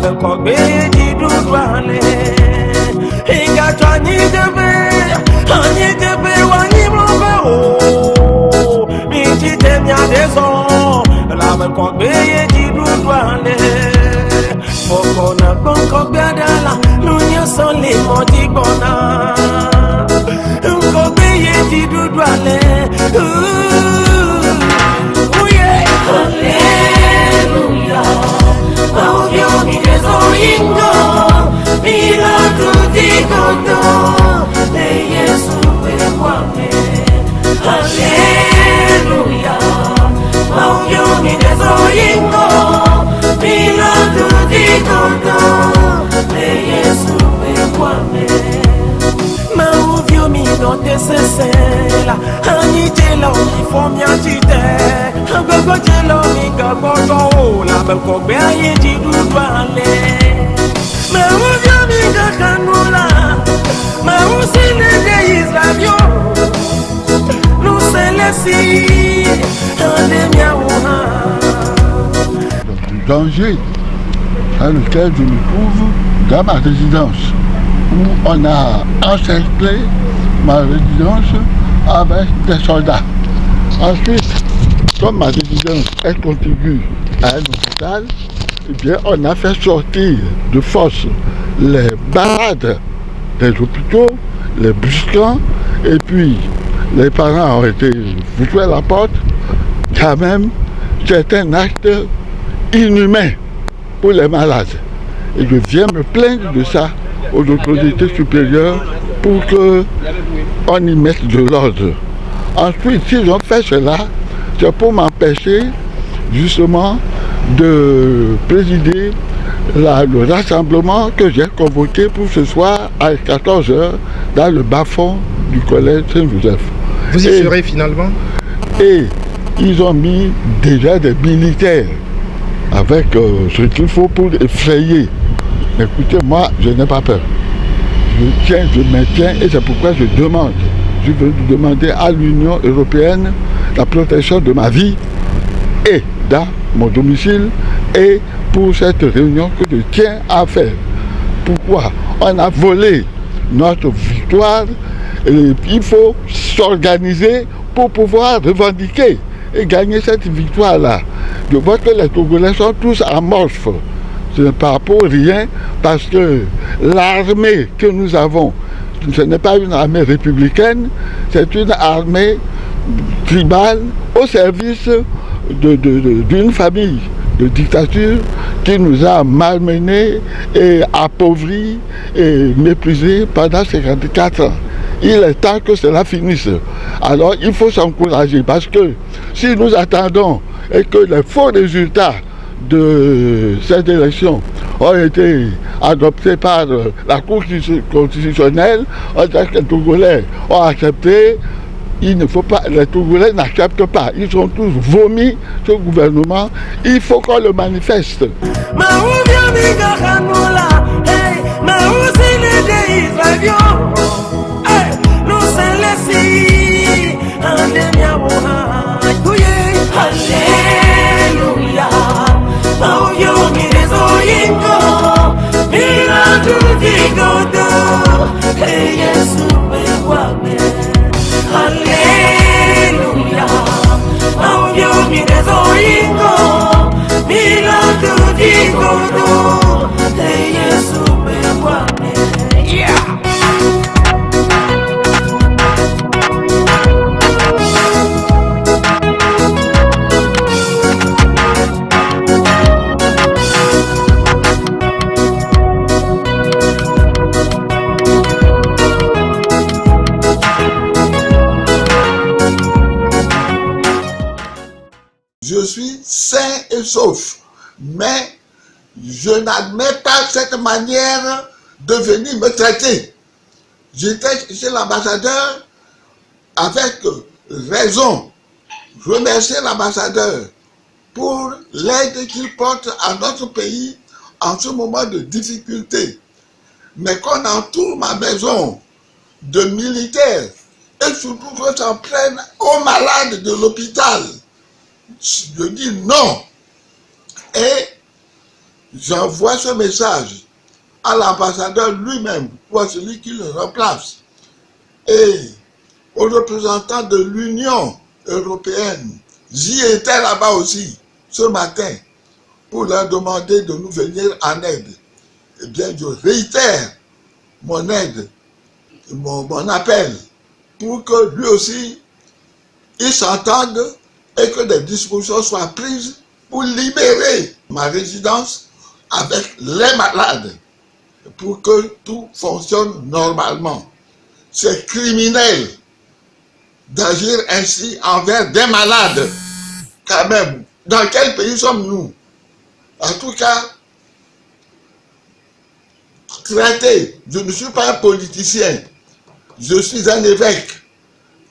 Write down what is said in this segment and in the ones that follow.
Labekogbe Jidudwale Ingachani Debe Wani Mlobe O Miti Temya Deson Labekogbe Jidudwale Fokona Bonkogbe Adala Lunya Soli Modigona Nkogbe Jidudwale Hallelujah Oh, yo, mi desoingo, mi la cruticondo, de Yesu pequame. Alleluia. Oh, yo, mi desoingo, mi la cruticondo, de Yesu pequame. Ma uvio mi note sesela, anitelo mi fomia tite. Gogo jelo mi gogo la Labekogbe Jidudwale ma uvyo mi gakanula ma usine de Israel nous célestis andemia una le danger dans lequel je me trouve dans ma résidence où on a encerclé ma résidence avec des soldats. Ensuite, comme ma résidence est contiguë à un hôpital, eh bien, on a fait sortir de force les barades des hôpitaux, les buscants, et puis les parents ont été foutus à la porte. Quand même, c'est un acte inhumain pour les malades. Et je viens me plaindre de ça aux autorités supérieures pour qu'on y mette de l'ordre. Ensuite, s'ils ont fait cela, c'est pour m'empêcher justement de présider le rassemblement que j'ai convoqué pour ce soir à 14h dans le bas-fond du collège Saint-Joseph. Vous y serez finalement? Et ils ont mis déjà des militaires avec ce qu'il faut pour effrayer. Écoutez, moi, je n'ai pas peur. Je maintiens et c'est pourquoi je demande. Je veux demander à l'Union européenne la protection de ma vie et dans mon domicile et pour cette réunion que je tiens à faire. Pourquoi? On a volé notre victoire et il faut s'organiser pour pouvoir revendiquer et gagner cette victoire-là. Je vois que les Togolais sont tous amorphes. Ce n'est pas pour rien parce que l'armée que nous avons, ce n'est pas une armée républicaine, c'est une armée tribale au service d'une famille de dictature qui nous a malmenés et appauvris et méprisés pendant 54 ans. Il est temps que cela finisse. Alors il faut s'encourager parce que si nous attendons et que les faux résultats de cette élection ont été adoptés par la Cour constitutionnelle, les Togolais ont accepté. Il ne faut pas, les Togolais n'acceptent pas. Ils sont tous vomis, ce gouvernement. Il faut qu'on le manifeste. Alléluia. Oh, yo, mi desoingo, mi la cruticondo, de Yesu pequame. Alléluia. Oh, yo, mi desoingo, mi la cruticondo, de Yesu pequame. Yeah. Je suis sain et sauf, mais je n'admets pas cette manière de venir me traiter. J'étais chez l'ambassadeur avec raison, remercier l'ambassadeur pour l'aide qu'il porte à notre pays en ce moment de difficulté. Mais qu'on entoure ma maison de militaires et surtout qu'on s'en prenne aux malades de l'hôpital, je dis non. Et j'envoie ce message à l'ambassadeur lui-même, ou à celui qui le remplace, et aux représentants de l'Union européenne. J'y étais là-bas aussi, ce matin, pour leur demander de nous venir en aide. Eh bien, je réitère mon aide, mon appel, pour que lui aussi, il s'entende et que des dispositions soient prises pour libérer ma résidence avec les malades, pour que tout fonctionne normalement. C'est criminel d'agir ainsi envers des malades. Quand même, dans quel pays sommes-nous? En tout cas, traité, je ne suis pas un politicien, je suis un évêque,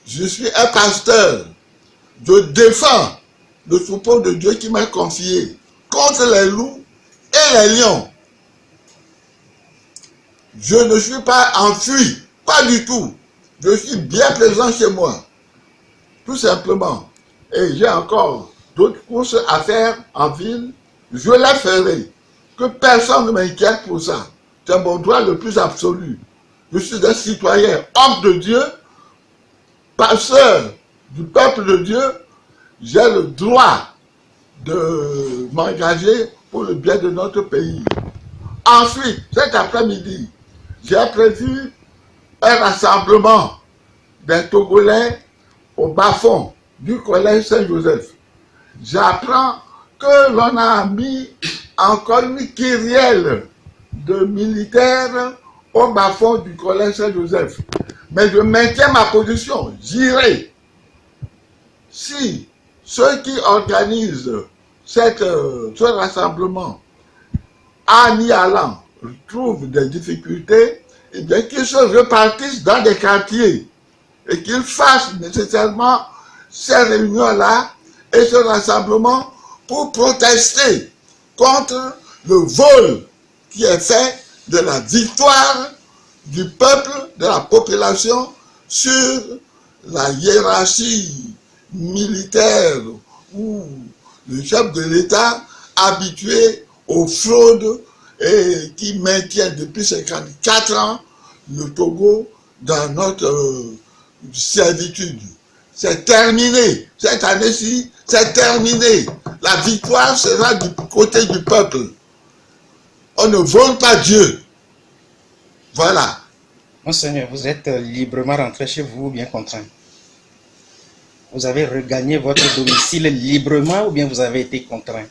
je suis un pasteur, je défends le troupeau de Dieu qui m'a confié contre les loups et les lions. Je ne suis pas enfui, pas du tout. Je suis bien présent chez moi, tout simplement. Et j'ai encore d'autres courses à faire en ville, je les ferai. Que personne ne m'inquiète pour ça. C'est mon droit le plus absolu. Je suis un citoyen, homme de Dieu, pasteur du peuple de Dieu. J'ai le droit de m'engager pour le bien de notre pays. Ensuite, cet après-midi, j'ai prévu un rassemblement des Togolais au bas-fond du collège Saint-Joseph. J'apprends que l'on a mis encore une kyrielle de militaires au bas-fond du collège Saint-Joseph. Mais je maintiens ma position, j'irai. Si ceux qui organisent ce rassemblement, en y allant, trouvent des difficultés, eh bien qu'ils se repartissent dans des quartiers et qu'ils fassent nécessairement ces réunions-là et ce rassemblement pour protester contre le vol qui est fait de la victoire du peuple, de la population sur la hiérarchie militaire ou le chef de l'État habitué aux fraudes et qui maintient depuis 54 ans le Togo dans notre servitude. C'est terminé. Cette année-ci, c'est terminé. La victoire sera du côté du peuple. On ne vole pas Dieu. Voilà. Monseigneur, vous êtes librement rentré chez vous ou bien contraint? Vous avez regagné votre domicile librement ou bien vous avez été contraint?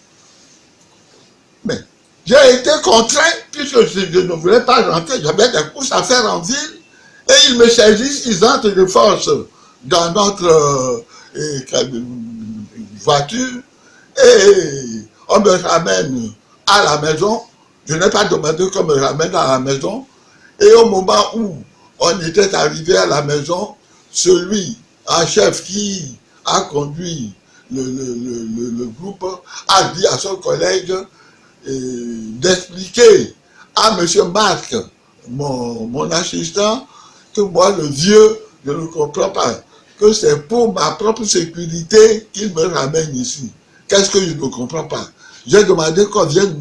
Mais j'ai été contraint puisque je ne voulais pas rentrer. J'avais des courses à faire en ville et ils me saisissent, ils entrent de force dans notre voiture et on me ramène à la maison. Je n'ai pas demandé qu'on me ramène à la maison. Et au moment où on était arrivé à la maison, celui en chef qui a conduit le groupe a dit à son collègue d'expliquer à M. Marc, mon assistant, que moi, le vieux, je ne comprends pas, que c'est pour ma propre sécurité qu'il me ramène ici. Qu'est-ce que je ne comprends pas? J'ai demandé qu'on vienne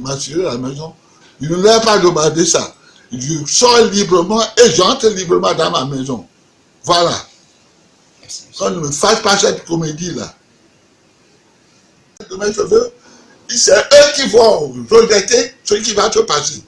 m'assurer à la maison. Je ne lui ai pas demandé ça. Je sors librement et j'entre librement dans ma maison. Voilà. Qu'on ne me fasse pas cette comédie-là. De mes cheveux, c'est eux qui vont rejeter ce qui va se passer.